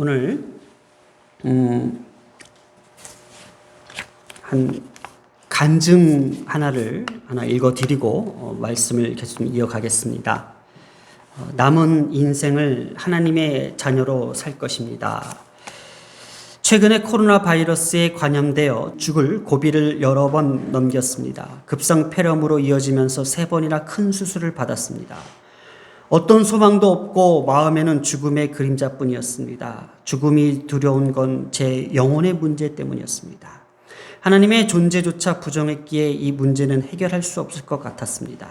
오늘 한 간증 하나 읽어드리고 말씀을 계속 이어가겠습니다. 남은 인생을 하나님의 자녀로 살 것입니다. 최근에 코로나 바이러스에 감염되어 죽을 고비를 여러 번 넘겼습니다. 급성 폐렴으로 이어지면서 3번이나 큰 수술을 받았습니다. 어떤 소망도 없고 마음에는 죽음의 그림자뿐이었습니다. 죽음이 두려운 건 제 영혼의 문제 때문이었습니다. 하나님의 존재조차 부정했기에 이 문제는 해결할 수 없을 것 같았습니다.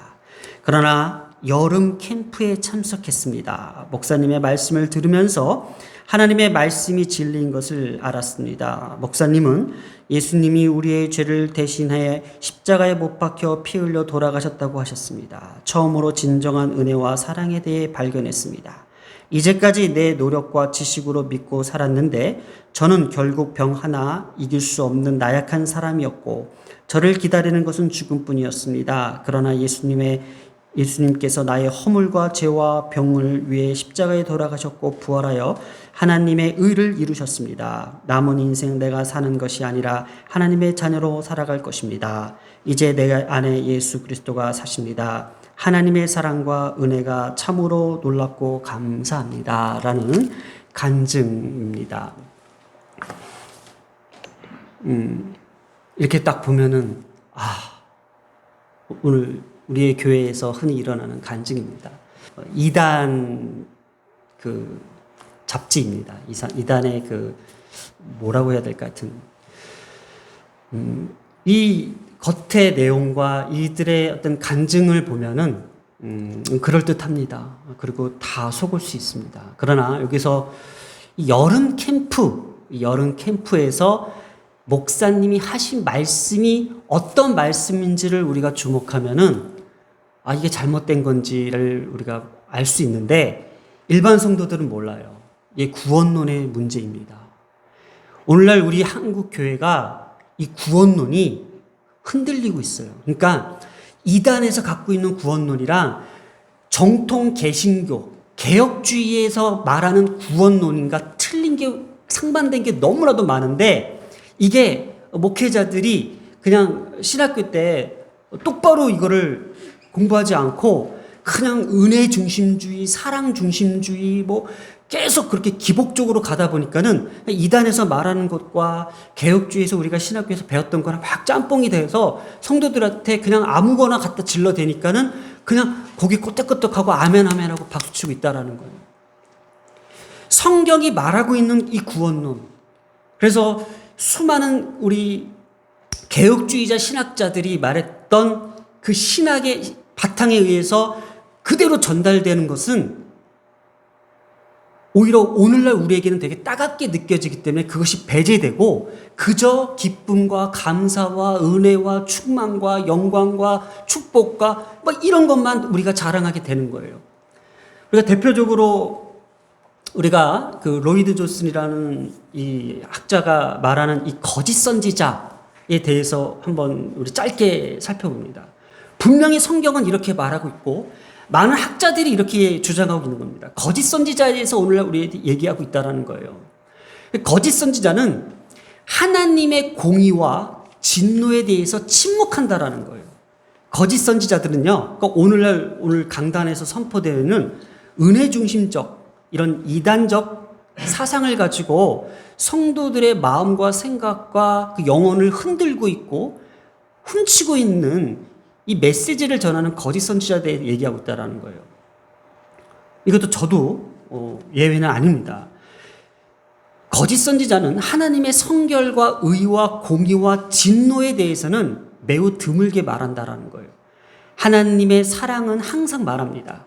그러나 여름 캠프에 참석했습니다. 목사님의 말씀을 들으면서 하나님의 말씀이 진리인 것을 알았습니다. 목사님은 예수님이 우리의 죄를 대신해 십자가에 못 박혀 피 흘려 돌아가셨다고 하셨습니다. 처음으로 진정한 은혜와 사랑에 대해 발견했습니다. 이제까지 내 노력과 지식으로 믿고 살았는데 저는 결국 병 하나 이길 수 없는 나약한 사람이었고 저를 기다리는 것은 죽음뿐이었습니다. 그러나 예수님께서 나의 허물과 죄와 병을 위해 십자가에 돌아가셨고 부활하여 하나님의 의를 이루셨습니다. 남은 인생 내가 사는 것이 아니라 하나님의 자녀로 살아갈 것입니다. 이제 내 안에 예수 그리스도가 사십니다. 하나님의 사랑과 은혜가 참으로 놀랍고 감사합니다. 라는 간증입니다. 이렇게 딱 보면은 오늘 우리의 교회에서 흔히 일어나는 간증입니다. 2단 잡지입니다. 2단의 뭐라고 해야 될까 하여튼 이 겉의 내용과 이들의 어떤 간증을 보면은 그럴듯합니다. 그리고 다 속을 수 있습니다. 그러나 여기서 여름 캠프에서 목사님이 하신 말씀이 어떤 말씀인지를 우리가 주목하면은 이게 잘못된 건지를 우리가 알 수 있는데 일반 성도들은 몰라요. 이게 구원론의 문제입니다. 오늘날 우리 한국 교회가 이 구원론이 흔들리고 있어요. 그러니까 이단에서 갖고 있는 구원론이랑 정통 개신교, 개혁주의에서 말하는 구원론인가 틀린 게 상반된 게 너무나도 많은데 이게 목회자들이 그냥 신학교 때 똑바로 이거를 공부하지 않고 그냥 은혜 중심주의, 사랑 중심주의 계속 그렇게 기복적으로 가다 보니까는 이단에서 말하는 것과 개혁주의에서 우리가 신학교에서 배웠던 거랑 막 짬뽕이 돼서 성도들한테 그냥 아무거나 갖다 질러대니까는 그냥 고개 끄덕끄덕하고 아멘 하고 박수치고 있다라는 거예요. 성경이 말하고 있는 이 구원론. 그래서 수많은 우리 개혁주의자 신학자들이 말했던 그 신학의 바탕에 의해서 그대로 전달되는 것은 오히려 오늘날 우리에게는 되게 따갑게 느껴지기 때문에 그것이 배제되고 그저 기쁨과 감사와 은혜와 충만과 영광과 축복과 이런 것만 우리가 자랑하게 되는 거예요. 우리가 대표적으로 우리가 로이드 존슨이라는 이 학자가 말하는 이 거짓 선지자에 대해서 한번 우리 짧게 살펴봅니다. 분명히 성경은 이렇게 말하고 있고 많은 학자들이 이렇게 주장하고 있는 겁니다. 거짓 선지자에 대해서 오늘날 우리 얘기하고 있다는 거예요. 거짓 선지자는 하나님의 공의와 진노에 대해서 침묵한다라는 거예요. 거짓 선지자들은요, 그러니까 오늘 강단에서 선포되는 은혜 중심적 이런 이단적 사상을 가지고 성도들의 마음과 생각과 그 영혼을 흔들고 있고 훔치고 있는 이 메시지를 전하는 거짓 선지자에 대해 얘기하고 있다는 거예요. 이것도 저도 예외는 아닙니다. 거짓 선지자는 하나님의 성결과 의와 공의와 진노에 대해서는 매우 드물게 말한다는 거예요. 하나님의 사랑은 항상 말합니다.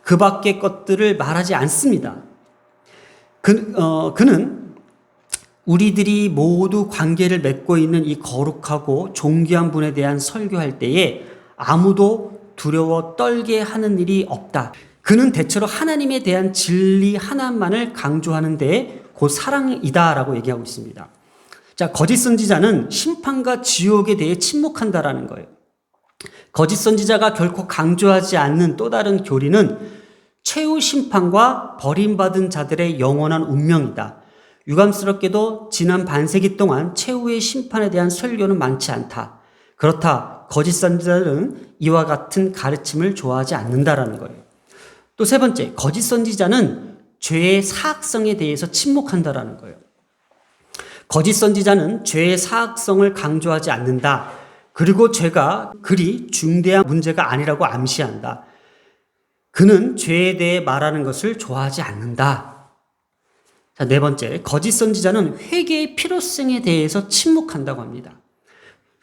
그 밖의 것들을 말하지 않습니다. 그는 우리들이 모두 관계를 맺고 있는 이 거룩하고 존귀한 분에 대한 설교할 때에 아무도 두려워 떨게 하는 일이 없다. 그는 대체로 하나님에 대한 진리 하나만을 강조하는 데에 곧 사랑이다라고 얘기하고 있습니다. 자, 거짓 선지자는 심판과 지옥에 대해 침묵한다라는 거예요. 거짓 선지자가 결코 강조하지 않는 또 다른 교리는 최후 심판과 버림받은 자들의 영원한 운명이다. 유감스럽게도 지난 반세기 동안 최후의 심판에 대한 설교는 많지 않다. 그렇다. 거짓 선지자들은 이와 같은 가르침을 좋아하지 않는다라는 거예요. 또 세 번째, 거짓 선지자는 죄의 사악성에 대해서 침묵한다라는 거예요. 거짓 선지자는 죄의 사악성을 강조하지 않는다. 그리고 죄가 그리 중대한 문제가 아니라고 암시한다. 그는 죄에 대해 말하는 것을 좋아하지 않는다. 자, 네 번째, 거짓 선지자는 회개의 필요성에 대해서 침묵한다고 합니다.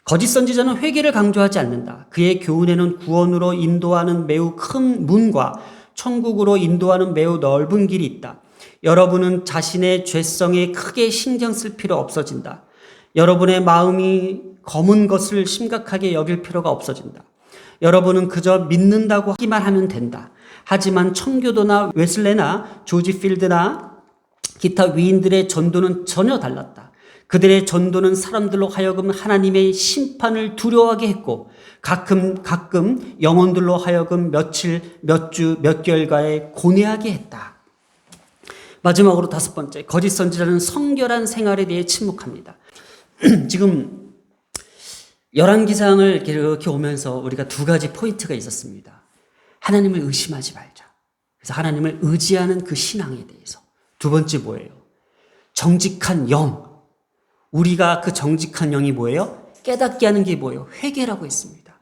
거짓 선지자는 회개를 강조하지 않는다. 그의 교훈에는 구원으로 인도하는 매우 큰 문과 천국으로 인도하는 매우 넓은 길이 있다. 여러분은 자신의 죄성에 크게 신경 쓸 필요 없어진다. 여러분의 마음이 검은 것을 심각하게 여길 필요가 없어진다. 여러분은 그저 믿는다고 하기만 하면 된다. 하지만 청교도나 웨슬레나 조지 필드나 기타 위인들의 전도는 전혀 달랐다. 그들의 전도는 사람들로 하여금 하나님의 심판을 두려워하게 했고 가끔 영혼들로 하여금 며칠, 몇 주, 몇 개월가에 고뇌하게 했다. 마지막으로 다섯 번째, 거짓 선지자는 성결한 생활에 대해 침묵합니다. 지금 열왕기상을 이렇게 오면서 우리가 두 가지 포인트가 있었습니다. 하나님을 의심하지 말자. 그래서 하나님을 의지하는 그 신앙에 대해서. 두 번째 뭐예요? 정직한 영. 우리가 그 정직한 영이 뭐예요? 깨닫게 하는 게 뭐예요? 회개라고 했습니다.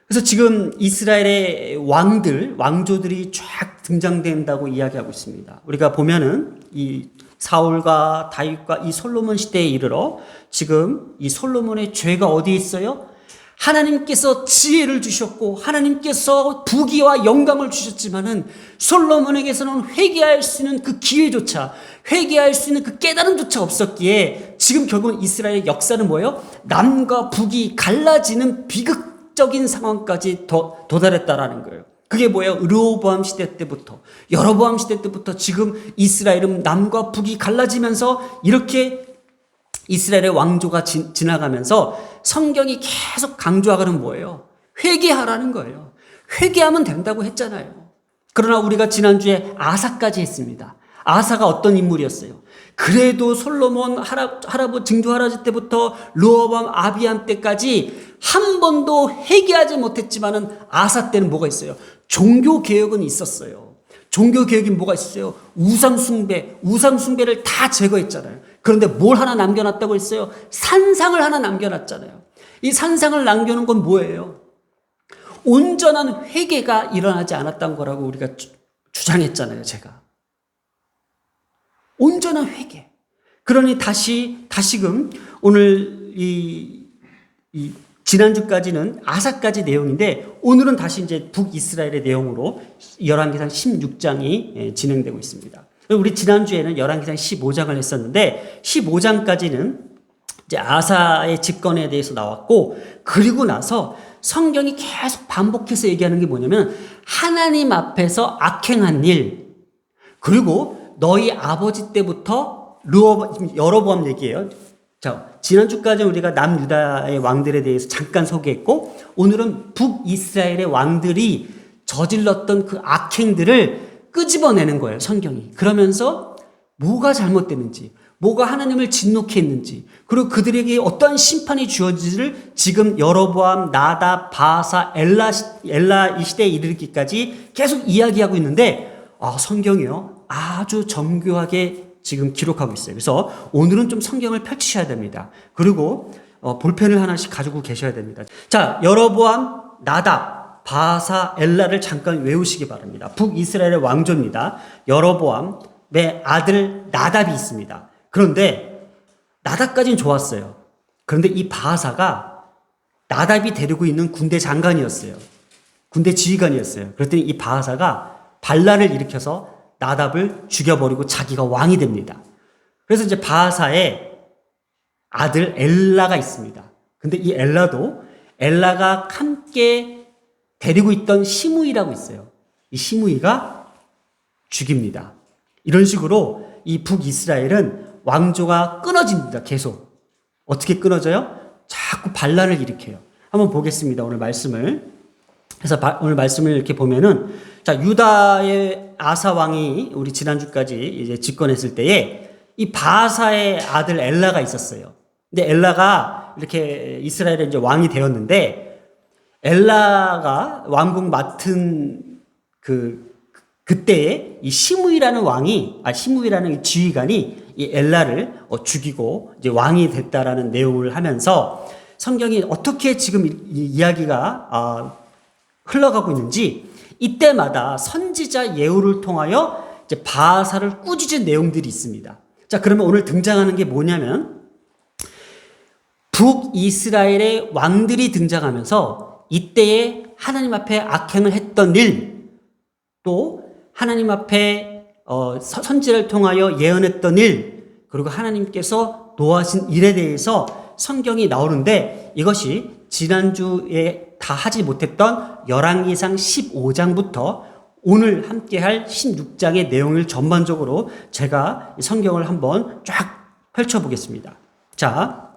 그래서 지금 이스라엘의 왕조들이 쫙 등장된다고 이야기하고 있습니다. 우리가 보면은 이 사울과 다윗과 이 솔로몬 시대에 이르러 지금 이 솔로몬의 죄가 어디에 있어요? 하나님께서 지혜를 주셨고 하나님께서 부귀와 영광을 주셨지만은 솔로몬에게서는 회개할 수 있는 그 기회조차, 회개할 수 있는 그 깨달음조차 없었기에 지금 결국은 이스라엘의 역사는 뭐예요? 남과 북이 갈라지는 비극적인 상황까지 도달했다라는 거예요. 그게 뭐예요? 르호보암 시대 때부터, 여로보암 시대 때부터 지금 이스라엘은 남과 북이 갈라지면서 이렇게 이스라엘의 왕조가 지나가면서 성경이 계속 강조하고는 뭐예요? 회개하라는 거예요. 회개하면 된다고 했잖아요. 그러나 우리가 지난주에 아사까지 했습니다. 아사가 어떤 인물이었어요? 그래도 솔로몬 증조 할아버지 때부터 르호보암 아비암 때까지 한 번도 회개하지 못했지만은 아사 때는 뭐가 있어요? 종교 개혁은 있었어요. 종교 개혁이 뭐가 있어요? 우상숭배를 다 제거했잖아요. 그런데 뭘 하나 남겨놨다고 했어요? 산상을 하나 남겨놨잖아요. 이 산상을 남겨놓은 건 뭐예요? 온전한 회개가 일어나지 않았던 거라고 우리가 주장했잖아요, 제가. 온전한 회개. 그러니 다시금 오늘 지난주까지는 아사까지 내용인데 오늘은 다시 이제 북이스라엘의 내용으로 열왕기상 16장이 진행되고 있습니다. 우리 지난주에는 열왕기상 15장을 했었는데 15장까지는 이제 아사의 집권에 대해서 나왔고 그리고 나서 성경이 계속 반복해서 얘기하는 게 뭐냐면 하나님 앞에서 악행한 일 그리고 너희 아버지 때부터 여로보암 얘기예요. 자, 지난주까지 우리가 남유다의 왕들에 대해서 잠깐 소개했고 오늘은 북이스라엘의 왕들이 저질렀던 그 악행들을 끄집어내는 거예요, 성경이. 그러면서 뭐가 잘못됐는지, 뭐가 하나님을 진노케 했는지, 그리고 그들에게 어떠한 심판이 주어지지를 지금 여로보암, 나답, 바사, 엘라 이 시대에 이르기까지 계속 이야기하고 있는데 성경이요 아주 정교하게 지금 기록하고 있어요. 그래서 오늘은 좀 성경을 펼치셔야 됩니다. 그리고 볼펜을 하나씩 가지고 계셔야 됩니다. 자, 여로보암, 나답, 바사, 엘라를 잠깐 외우시기 바랍니다. 북이스라엘의 왕조입니다. 여로보암의 아들 나답이 있습니다. 그런데 나답까지는 좋았어요. 그런데 이 바사가 나답이 데리고 있는 군대 장관이었어요. 군대 지휘관이었어요. 그랬더니 이 바사가 반란을 일으켜서 나답을 죽여버리고 자기가 왕이 됩니다. 그래서 이제 바사의 아들 엘라가 있습니다. 근데 이 엘라가 함께 데리고 있던 시므이라고 있어요. 이 시므이가 죽입니다. 이런 식으로 이 북이스라엘은 왕조가 끊어집니다. 계속. 어떻게 끊어져요? 자꾸 반란을 일으켜요. 한번 보겠습니다. 오늘 말씀을. 그래서 오늘 말씀을 이렇게 보면은 자, 유다의 아사 왕이 우리 지난주까지 이제 집권했을 때에 이 바사의 아들 엘라가 있었어요. 근데 엘라가 이렇게 이스라엘의 이제 왕이 되었는데 엘라가 왕국 맡은 그때에 이 시므이라는 이 지휘관이 이 엘라를 죽이고 이제 왕이 됐다라는 내용을 하면서 성경이 어떻게 지금 이 이야기가 흘러가고 있는지 이때마다 선지자 예후를 통하여 이제 바사를 꾸짖은 내용들이 있습니다. 자, 그러면 오늘 등장하는 게 뭐냐면 북이스라엘의 왕들이 등장하면서 이때에 하나님 앞에 악행을 했던 일, 또 하나님 앞에 선지자를 통하여 예언했던 일, 그리고 하나님께서 노하신 일에 대해서 성경이 나오는데 이것이 지난주에 다 하지 못했던 열왕기상 15장부터 오늘 함께할 16장의 내용을 전반적으로 제가 성경을 한번 쫙 펼쳐보겠습니다. 자,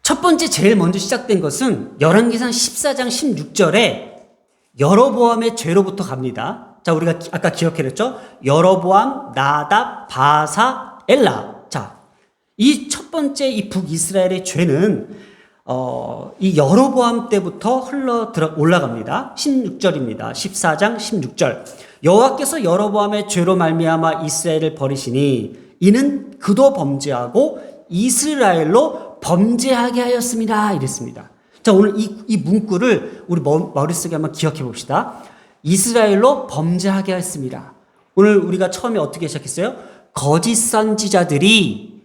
첫 번째 제일 먼저 시작된 것은 열왕기상 14장 16절에 여로보암의 죄로부터 갑니다. 자, 우리가 아까 기억해냈죠? 여로보암, 나답, 바사, 엘라. 자, 이 첫 번째 이 북이스라엘의 죄는 이 여로보암 때부터 올라갑니다. 16절입니다. 14장 16절. 여호와께서 여로보암의 죄로 말미암아 이스라엘을 버리시니 이는 그도 범죄하고 이스라엘로 범죄하게 하였습니다. 이랬습니다. 자, 오늘 이 문구를 우리 머릿속에 한번 기억해 봅시다. 이스라엘로 범죄하게 하였습니다. 오늘 우리가 처음에 어떻게 시작했어요? 거짓 선지자들이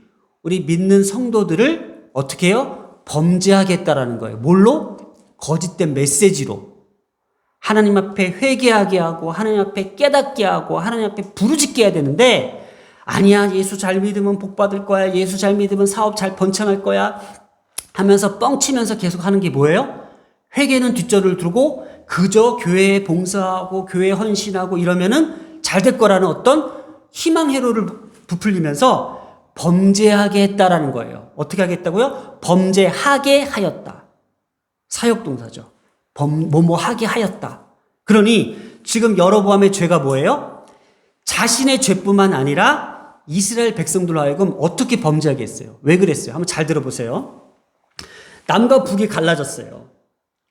우리 믿는 성도들을 어떻게 해요? 범죄하겠다라는 거예요. 뭘로? 거짓된 메시지로. 하나님 앞에 회개하게 하고 하나님 앞에 깨닫게 하고 하나님 앞에 부르짖게 해야 되는데 아니야, 예수 잘 믿으면 복 받을 거야, 예수 잘 믿으면 사업 잘 번창할 거야 하면서 뻥치면서 계속 하는 게 뭐예요? 회개는 뒷전을 두고 그저 교회에 봉사하고 교회에 헌신하고 이러면은 잘 될 거라는 어떤 희망 회로를 부풀리면서 범죄하게 했다라는 거예요. 어떻게 하겠다고요? 범죄하게 하였다. 사역동사죠. 뭐하게 하였다. 그러니 지금 여로보암의 죄가 뭐예요? 자신의 죄뿐만 아니라 이스라엘 백성들로 하여금 어떻게 범죄하게 했어요? 왜 그랬어요? 한번 잘 들어보세요. 남과 북이 갈라졌어요.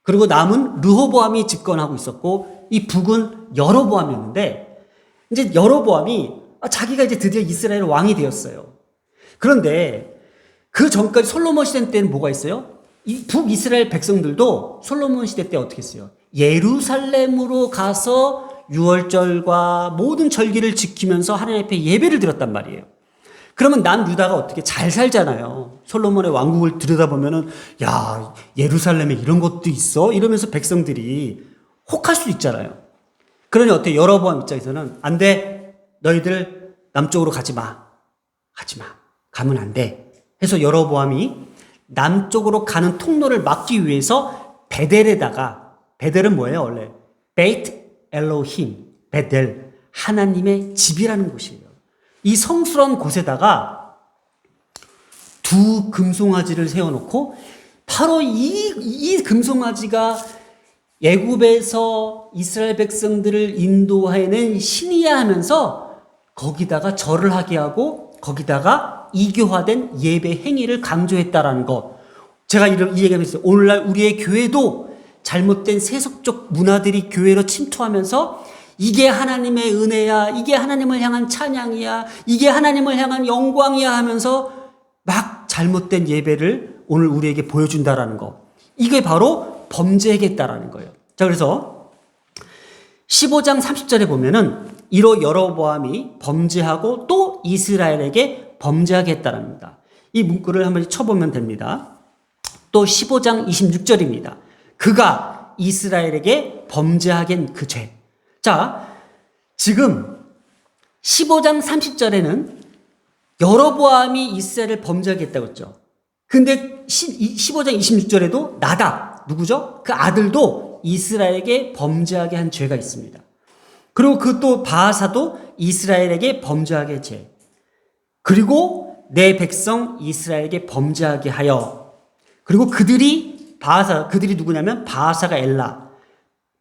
그리고 남은 르호보암이 집권하고 있었고 이 북은 여로보암이었는데 이제 여로보암이 자기가 이제 드디어 이스라엘 왕이 되었어요. 그런데 그 전까지 솔로몬 시대 때는 뭐가 있어요? 이 북이스라엘 백성들도 솔로몬 시대 때 어떻게 했어요? 예루살렘으로 가서 유월절과 모든 절기를 지키면서 하나님 앞에 예배를 드렸단 말이에요. 그러면 남유다가 어떻게 잘 살잖아요. 솔로몬의 왕국을 들여다보면은 야, 예루살렘에 이런 것도 있어? 이러면서 백성들이 혹할 수 있잖아요. 그러니 어떻게 여로보암 입장에서는 안 돼. 너희들 남쪽으로 가지 마. 가면 안 돼. 해서 여로보암이 남쪽으로 가는 통로를 막기 위해서 베델은 뭐예요, 원래? 베이트 엘로힘, 베델, 하나님의 집이라는 곳이에요. 이 성스러운 곳에다가 두 금송아지를 세워놓고 바로 이 금송아지가 애굽에서 이스라엘 백성들을 인도해낸 신이야 하면서 거기다가 절을 하게 하고 거기다가 이교화된 예배 행위를 강조했다라는 것. 제가 이 얘기하면서 오늘날 우리의 교회도 잘못된 세속적 문화들이 교회로 침투하면서 이게 하나님의 은혜야, 이게 하나님을 향한 찬양이야, 이게 하나님을 향한 영광이야 하면서 막 잘못된 예배를 오늘 우리에게 보여준다라는 거. 이게 바로 범죄하겠다라는 거예요. 자, 그래서 15장 30절에 보면은 이로 여로보암이 범죄하고 또 이스라엘에게 범죄하겠다랍니다. 이 문구를 한번 쳐보면 됩니다. 또 15장 26절입니다. 그가 이스라엘에게 범죄하겐 그 죄. 자, 지금 15장 30절에는 여로보암이 이스라엘을 범죄하겠다고 했죠. 근데 15장 26절에도 나답, 누구죠? 그 아들도 이스라엘에게 범죄하게 한 죄가 있습니다. 그리고 그 또 바하사도 이스라엘에게 범죄하게 한 죄. 그리고 내 백성 이스라엘에게 범죄하게 하여. 그리고 그들이 누구냐면 바하사가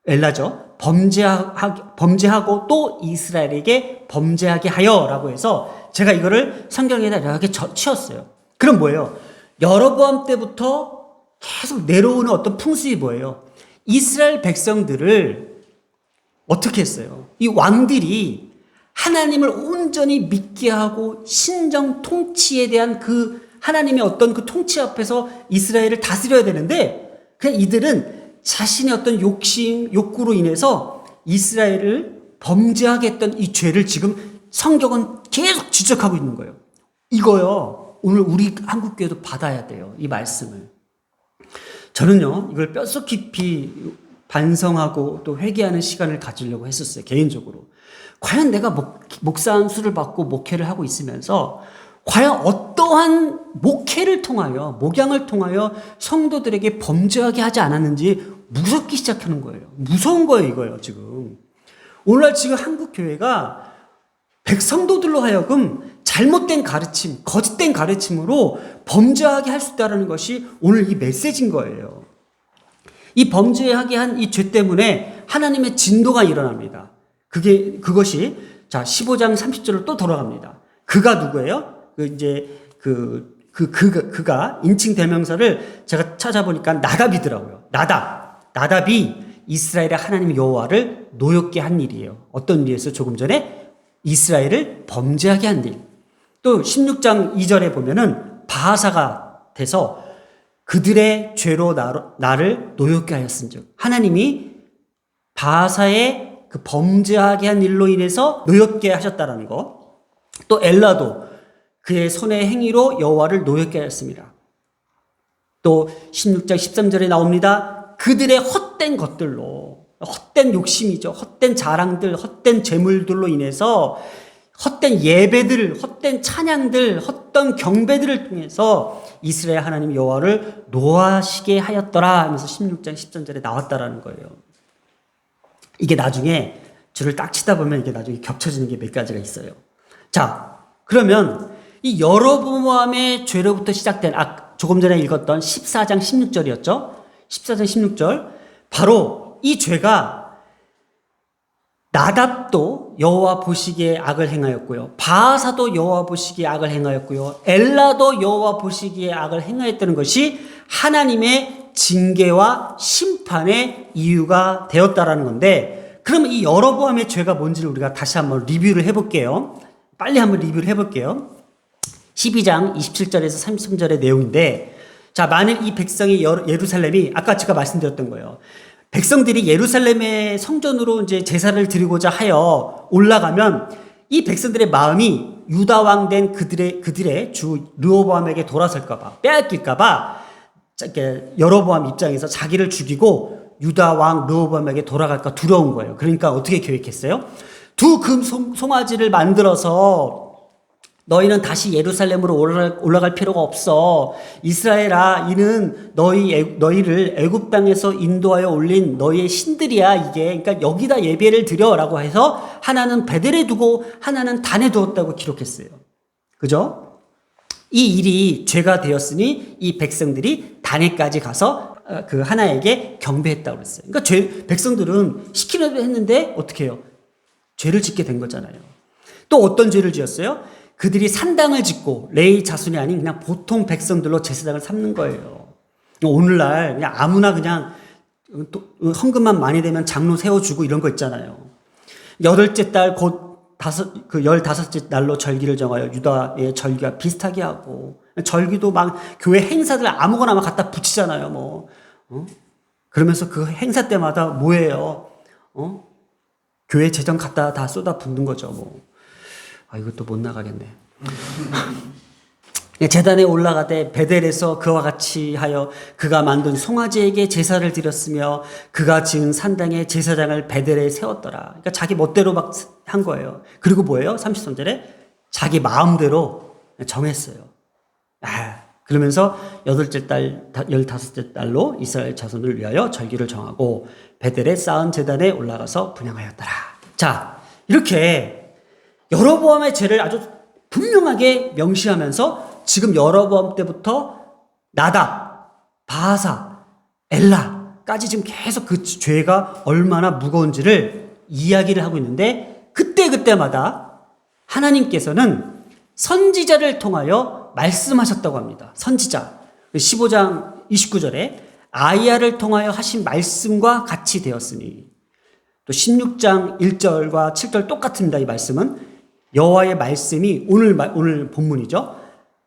엘라죠. 범죄하고 또 이스라엘에게 범죄하게 하여라고 해서 제가 이거를 성경에다 이렇게 치웠어요. 그럼 뭐예요? 여로보암 때부터 계속 내려오는 어떤 풍습이 뭐예요? 이스라엘 백성들을 어떻게 했어요? 이 왕들이 하나님을 온전히 믿게 하고 신정 통치에 대한 그 하나님의 어떤 그 통치 앞에서 이스라엘을 다스려야 되는데 그냥 이들은 자신의 어떤 욕구로 인해서 이스라엘을 범죄하게 했던 이 죄를 지금 성경은 계속 지적하고 있는 거예요. 이거요, 오늘 우리 한국교회도 받아야 돼요. 이 말씀을. 저는요, 이걸 뼛속 깊이 반성하고 또 회개하는 시간을 가지려고 했었어요. 개인적으로. 과연 내가 목사 안수를 받고 목회를 하고 있으면서 과연 어떠한 목회를 통하여, 목양을 통하여 성도들에게 범죄하게 하지 않았는지 무섭기 시작하는 거예요. 무서운 거예요, 이거요, 지금. 오늘날 지금 한국교회가 백성도들로 하여금 잘못된 가르침, 거짓된 가르침으로 범죄하게 할 수 있다는 것이 오늘 이 메시지인 거예요. 이 범죄하게 한 이 죄 때문에 하나님의 진도가 일어납니다. 그것이, 자, 15장 30절로 또 돌아갑니다. 그가 누구예요? 그가 인칭 대명사를 제가 찾아보니까 나답이더라고요. 나답이 이스라엘의 하나님 여호와를 노엽게 한 일이에요. 어떤 일이었어요? 조금 전에 이스라엘을 범죄하게 한 일. 또 16장 2절에 보면은 바하사가 돼서 그들의 죄로 나를 노엽게 하였은즉, 하나님이 바하사의 그 범죄하게 한 일로 인해서 노엽게 하셨다라는 것. 또 엘라도 그의 손의 행위로 여호와를 노엽게 하였습니다. 또 16장 13절에 나옵니다. 그들의 헛된 것들로, 헛된 욕심이죠. 헛된 자랑들, 헛된 재물들로 인해서 헛된 예배들, 헛된 찬양들, 헛된 경배들을 통해서 이스라엘 하나님 여호와를 노하시게 하였더라 하면서 16장 13절에 나왔다라는 거예요. 이게 나중에 줄을 딱 치다 보면 이게 나중에 겹쳐지는 게 몇 가지가 있어요. 자, 그러면 이 여로보암의 죄로부터 시작된, 조금 전에 읽었던 14장 16절이었죠? 14장 16절. 바로 이 죄가 나답도 여호와 보시기에 악을 행하였고요. 바하사도 여호와 보시기에 악을 행하였고요. 엘라도 여호와 보시기에 악을 행하였다는 것이 하나님의 징계와 심판의 이유가 되었다라는 건데, 그러면 이 여로보암의 죄가 뭔지를 우리가 다시 한번 리뷰를 해볼게요. 빨리 한번 리뷰를 해볼게요. 12장 27절에서 33절의 내용인데, 자, 만일 이 백성이 예루살렘이, 아까 제가 말씀드렸던 거예요. 백성들이 예루살렘의 성전으로 이제 제사를 드리고자 하여 올라가면 이 백성들의 마음이 유다 왕 된 그들의 주 르호보암에게 돌아설까봐, 빼앗길까봐 여로보암 입장에서 자기를 죽이고 유다 왕 르호보암에게 돌아갈까 두려운 거예요. 그러니까 어떻게 계획했어요? 두 금 송아지를 만들어서 너희는 다시 예루살렘으로 올라갈 필요가 없어. 이스라엘아, 이는 너희를 애굽 땅에서 인도하여 올린 너희의 신들이야, 이게. 그러니까 여기다 예배를 드려라고 해서 하나는 베델에 두고 하나는 단에 두었다고 기록했어요. 그죠? 이 일이 죄가 되었으니 이 백성들이 단에까지 가서 그 하나에게 경배했다고 그랬어요. 그러니까 백성들은 시키려고 했는데 어떻게 해요? 죄를 짓게 된 거잖아요. 또 어떤 죄를 지었어요? 그들이 산당을 짓고 레위 자손이 아닌 그냥 보통 백성들로 제사장을 삼는 거예요. 오늘날 그냥 아무나 그냥 헌금만 많이 되면 장로 세워주고 이런 거 있잖아요. 8째 달 곧 15째 날로 절기를 정하여 유다의 절기와 비슷하게 하고, 절기도 막 교회 행사들 아무거나 막 갖다 붙이잖아요. 뭐 그러면서 그 행사 때마다 뭐예요? 교회 재정 갖다 다 쏟아 붓는 거죠. 뭐. 이것도 못 나가겠네. 제단에 올라가되 베델에서 그와 같이 하여 그가 만든 송아지에게 제사를 드렸으며 그가 지은 산당에 제사장을 베델에 세웠더라. 그러니까 자기 멋대로 막 한 거예요. 그리고 뭐예요? 33절에 자기 마음대로 정했어요. 그러면서 8째 달, 15째 달로 이스라엘 자손을 위하여 절기를 정하고 베델에 쌓은 제단에 올라가서 분향하였더라. 자, 이렇게 여로보암의 죄를 아주 분명하게 명시하면서 지금 여로보암 때부터 나답, 바하사, 엘라, 까지 지금 계속 그 죄가 얼마나 무거운지를 이야기를 하고 있는데 그때마다 하나님께서는 선지자를 통하여 말씀하셨다고 합니다. 선지자. 15장 29절에 아이야를 통하여 하신 말씀과 같이 되었으니 또 16장 1절과 7절 똑같습니다. 이 말씀은 여호와의 말씀이 오늘 본문이죠.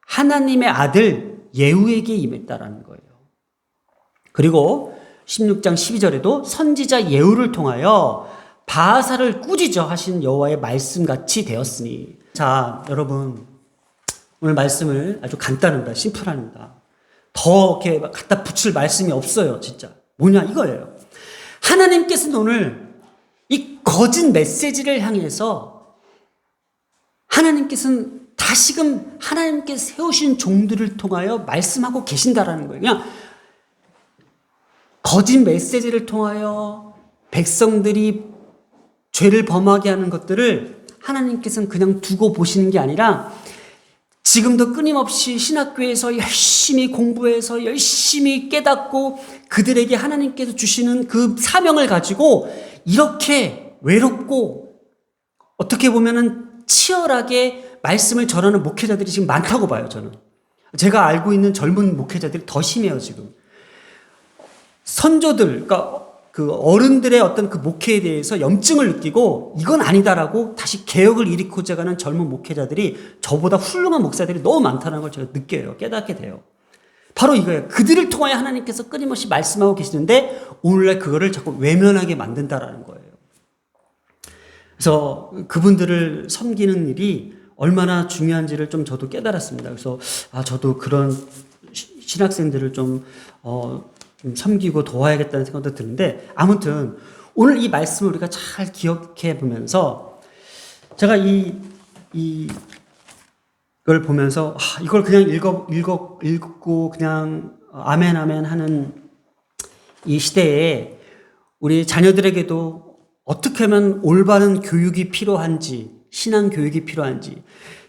하나님의 아들 예후에게 임했다라는 거예요. 그리고 16장 12절에도 선지자 예후를 통하여 바하사를 꾸짖어 하신 여호와의 말씀같이 되었으니. 자, 여러분 오늘 말씀을 아주 간단합니다. 심플합니다. 더 이렇게 갖다 붙일 말씀이 없어요. 진짜 뭐냐 이거예요. 하나님께서는 오늘 이 거짓 메시지를 향해서 하나님께서는 다시금 하나님께서 세우신 종들을 통하여 말씀하고 계신다라는 거예요. 그냥 거짓 메시지를 통하여 백성들이 죄를 범하게 하는 것들을 하나님께서는 그냥 두고 보시는 게 아니라 지금도 끊임없이 신학교에서 열심히 공부해서 열심히 깨닫고 그들에게 하나님께서 주시는 그 사명을 가지고 이렇게 외롭고 어떻게 보면은 치열하게 말씀을 전하는 목회자들이 지금 많다고 봐요. 저는 제가 알고 있는 젊은 목회자들이 더 심해요. 지금 선조들, 그러니까 그 어른들의 어떤 그 목회에 대해서 염증을 느끼고 이건 아니다라고 다시 개혁을 일으키고자 하는 젊은 목회자들이 저보다 훌륭한 목사들이 너무 많다는 걸 제가 느껴요. 깨닫게 돼요. 바로 이거예요. 그들을 통하여 하나님께서 끊임없이 말씀하고 계시는데 오늘날 그거를 자꾸 외면하게 만든다라는 거예요. 그래서 그분들을 섬기는 일이 얼마나 중요한지를 좀 저도 깨달았습니다. 그래서 저도 그런 신학생들을 좀 섬기고 도와야겠다는 생각도 드는데, 아무튼 오늘 이 말씀을 우리가 잘 기억해 보면서 제가 이걸 보면서 이걸 그냥 읽고 그냥 아멘 하는 이 시대에 우리 자녀들에게도 어떻게 하면 올바른 교육이 필요한지, 신앙 교육이 필요한지,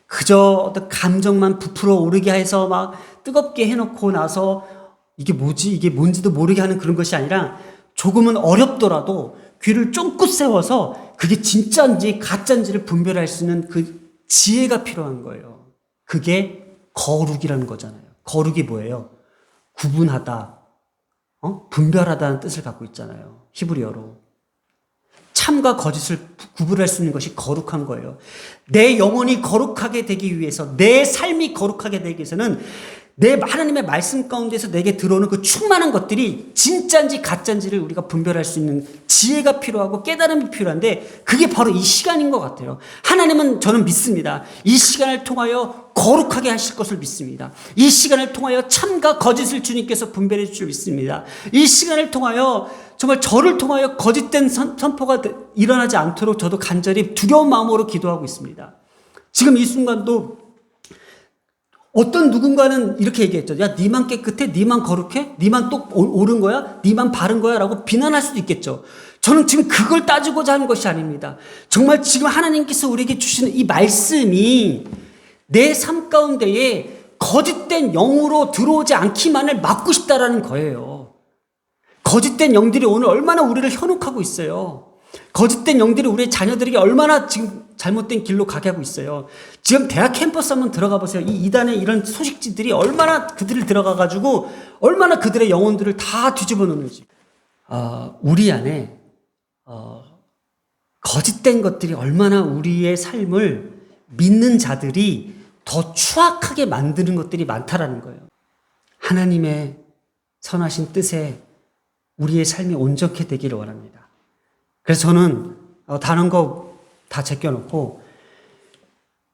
그저 어떤 감정만 부풀어 오르게 해서 막 뜨겁게 해놓고 나서 이게 뭐지? 이게 뭔지도 모르게 하는 그런 것이 아니라 조금은 어렵더라도 귀를 쫑긋 세워서 그게 진짜인지 가짜인지를 분별할 수 있는 그 지혜가 필요한 거예요. 그게 거룩이라는 거잖아요. 거룩이 뭐예요? 구분하다, 분별하다는 뜻을 갖고 있잖아요. 히브리어로. 참과 거짓을 구분할 수 있는 것이 거룩한 거예요. 내 영혼이 거룩하게 되기 위해서, 내 삶이 거룩하게 되기 위해서는 내 하나님의 말씀 가운데서 내게 들어오는 그 충만한 것들이 진짜인지 가짜인지를 우리가 분별할 수 있는 지혜가 필요하고 깨달음이 필요한데 그게 바로 이 시간인 것 같아요. 하나님은 저는 믿습니다. 이 시간을 통하여 거룩하게 하실 것을 믿습니다. 이 시간을 통하여 참과 거짓을 주님께서 분별해 주실 믿습니다. 이 시간을 통하여 정말 저를 통하여 거짓된 선포가 일어나지 않도록 저도 간절히 두려운 마음으로 기도하고 있습니다. 지금 이 순간도 어떤 누군가는 이렇게 얘기했죠. 야, 니만 깨끗해? 니만 거룩해? 니만 똑 옳은 거야? 니만 바른 거야? 라고 비난할 수도 있겠죠. 저는 지금 그걸 따지고자 하는 것이 아닙니다. 정말 지금 하나님께서 우리에게 주시는 이 말씀이 내 삶 가운데에 거짓된 영으로 들어오지 않기만을 막고 싶다라는 거예요. 거짓된 영들이 오늘 얼마나 우리를 현혹하고 있어요. 거짓된 영들이 우리의 자녀들에게 얼마나 지금 잘못된 길로 가게 하고 있어요. 지금 대학 캠퍼스 한번 들어가 보세요. 이 이단의 이런 소식지들이 얼마나 그들을 들어가가지고 얼마나 그들의 영혼들을 다 뒤집어 놓는지. 우리 안에 거짓된 것들이 얼마나 우리의 삶을 믿는 자들이 더 추악하게 만드는 것들이 많다라는 거예요. 하나님의 선하신 뜻에 우리의 삶이 온전케 되기를 원합니다. 그래서 저는 다른 거 다 제껴놓고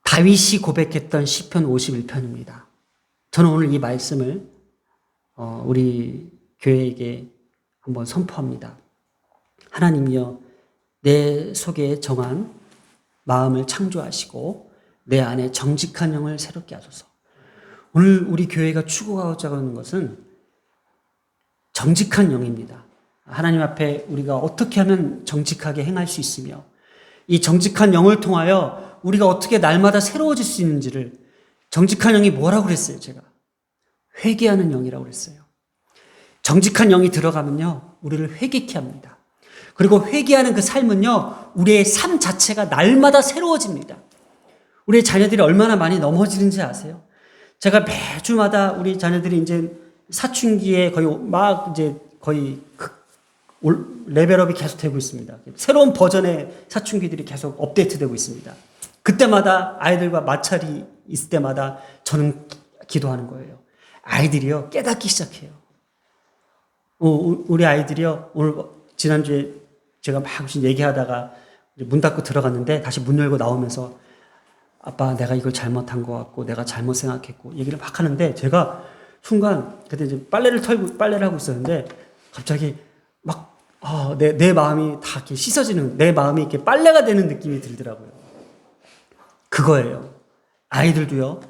다윗이 고백했던 시편 51편입니다. 저는 오늘 이 말씀을 우리 교회에게 한번 선포합니다. 하나님이여, 내 속에 정한 마음을 창조하시고 내 안에 정직한 영을 새롭게 하소서. 오늘 우리 교회가 추구하고자 하는 것은 정직한 영입니다. 하나님 앞에 우리가 어떻게 하면 정직하게 행할 수 있으며 이 정직한 영을 통하여 우리가 어떻게 날마다 새로워질 수 있는지를, 정직한 영이 뭐라고 그랬어요? 제가 회개하는 영이라고 그랬어요. 정직한 영이 들어가면요, 우리를 회개케 합니다. 그리고 회개하는 그 삶은요, 우리의 삶 자체가 날마다 새로워집니다. 우리 자녀들이 얼마나 많이 넘어지는지 아세요? 제가 매주마다 우리 자녀들이 이제 사춘기에 거의 레벨업이 계속 되고 있습니다. 새로운 버전의 사춘기들이 계속 업데이트되고 있습니다. 그때마다 아이들과 마찰이 있을 때마다 저는 기도하는 거예요. 아이들이요, 깨닫기 시작해요. 우리 아이들이요, 오늘 지난주에 제가 막 얘기하다가 문 닫고 들어갔는데 다시 문 열고 나오면서 아빠, 내가 이걸 잘못한 것 같고 내가 잘못 생각했고 얘기를 막 하는데, 제가 순간 그때 이제 빨래를 하고 있었는데 갑자기 막 내 마음이 다 이렇게 씻어지는, 내 마음이 이렇게 빨래가 되는 느낌이 들더라고요. 그거예요. 아이들도요,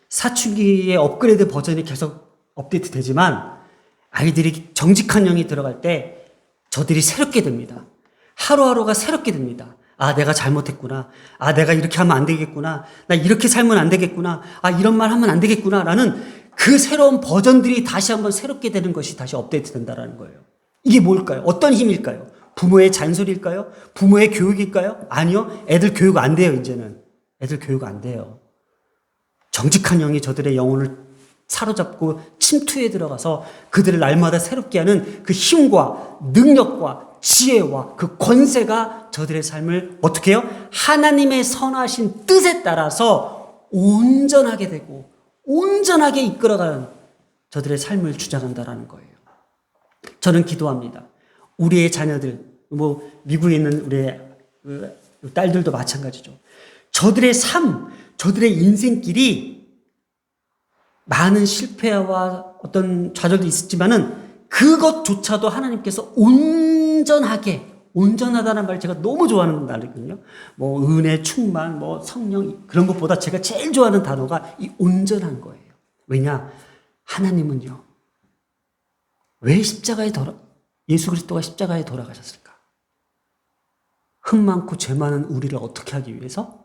사춘기의 업그레이드 버전이 계속 업데이트 되지만 아이들이 정직한 영이 들어갈 때 저들이 새롭게 됩니다. 하루하루가 새롭게 됩니다. 아, 내가 잘못했구나. 아, 내가 이렇게 하면 안 되겠구나. 나 이렇게 살면 안 되겠구나. 아, 이런 말 하면 안 되겠구나. 라는 그 새로운 버전들이 다시 한번 새롭게 되는 것이 다시 업데이트 된다는 거예요. 이게 뭘까요? 어떤 힘일까요? 부모의 잔소리일까요? 부모의 교육일까요? 아니요. 애들 교육 안 돼요, 이제는. 애들 교육 안 돼요. 정직한 영이 저들의 영혼을 사로잡고 침투에 들어가서 그들을 날마다 새롭게 하는 그 힘과 능력과 지혜와 그 권세가 저들의 삶을 어떻게 해요? 하나님의 선하신 뜻에 따라서 온전하게 되고 온전하게 이끌어가는 저들의 삶을 주장한다라는 거예요. 저는 기도합니다. 우리의 자녀들, 미국에 있는 우리의 딸들도 마찬가지죠. 저들의 삶, 저들의 인생길이 많은 실패와 어떤 좌절도 있었지만은 그것조차도 하나님께서 온전하다는 말 제가 너무 좋아하는 말이거든요. 은혜, 충만, 성령, 그런 것보다 제가 제일 좋아하는 단어가 이 온전한 거예요. 왜냐? 하나님은요, 왜 예수 그리스도가 십자가에 돌아가셨을까? 흠 많고 죄 많은 우리를 어떻게 하기 위해서?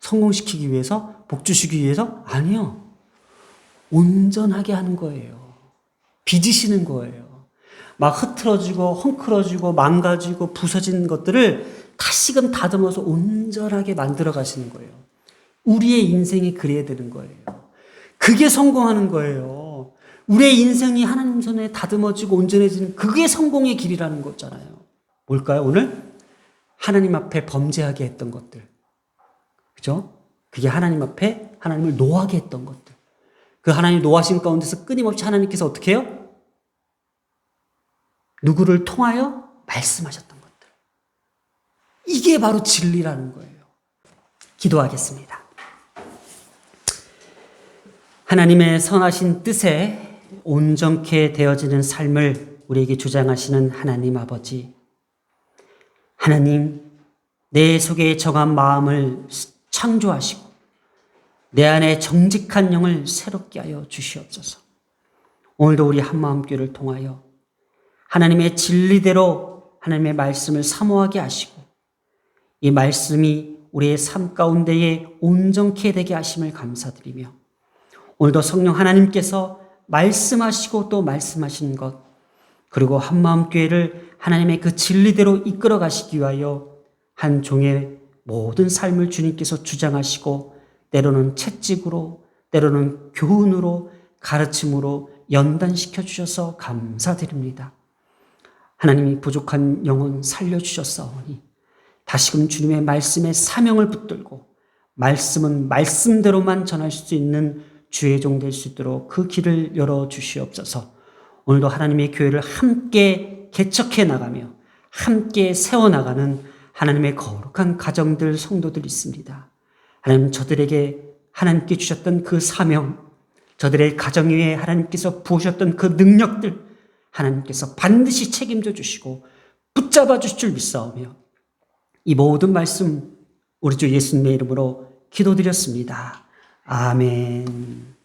성공시키기 위해서? 복 주시기 위해서? 아니요. 온전하게 하는 거예요. 빚으시는 거예요. 막 흐트러지고 헝클어지고 망가지고 부서진 것들을 다시금 다듬어서 온전하게 만들어 가시는 거예요. 우리의 인생이 그래야 되는 거예요. 그게 성공하는 거예요. 우리의 인생이 하나님 손에 다듬어지고 온전해지는 그게 성공의 길이라는 거잖아요. 뭘까요? 오늘 하나님 앞에 범죄하게 했던 것들, 그죠? 그게 하나님 앞에 하나님을 노하게 했던 것들, 그 하나님 노하신 가운데서 끊임없이 하나님께서 어떻게 해요? 누구를 통하여 말씀하셨던 것들. 이게 바로 진리라는 거예요. 기도하겠습니다. 하나님의 선하신 뜻에 온전케 되어지는 삶을 우리에게 주장하시는 하나님 아버지, 하나님, 내 속에 정한 마음을 창조하시고 내 안에 정직한 영을 새롭게 하여 주시옵소서. 오늘도 우리 한마음교회를 통하여 하나님의 진리대로 하나님의 말씀을 사모하게 하시고 이 말씀이 우리의 삶 가운데에 온전케 되게 하심을 감사드리며, 오늘도 성령 하나님께서 말씀하시고 또 말씀하신 것, 그리고 한마음교회를 하나님의 그 진리대로 이끌어 가시기 위하여 한 종의 모든 삶을 주님께서 주장하시고 때로는 채찍으로, 때로는 교훈으로, 가르침으로 연단시켜 주셔서 감사드립니다. 하나님이 부족한 영혼 살려주셨사오니 다시금 주님의 말씀에 사명을 붙들고 말씀은 말씀대로만 전할 수 있는 주의 종 될 수 있도록 그 길을 열어주시옵소서. 오늘도 하나님의 교회를 함께 개척해 나가며 함께 세워나가는 하나님의 거룩한 가정들, 성도들 있습니다. 하나님, 저들에게 하나님께 주셨던 그 사명, 저들의 가정 위에 하나님께서 부으셨던 그 능력들 하나님께서 반드시 책임져 주시고 붙잡아 주실 줄 믿사오며 이 모든 말씀 우리 주 예수님의 이름으로 기도드렸습니다. 아멘.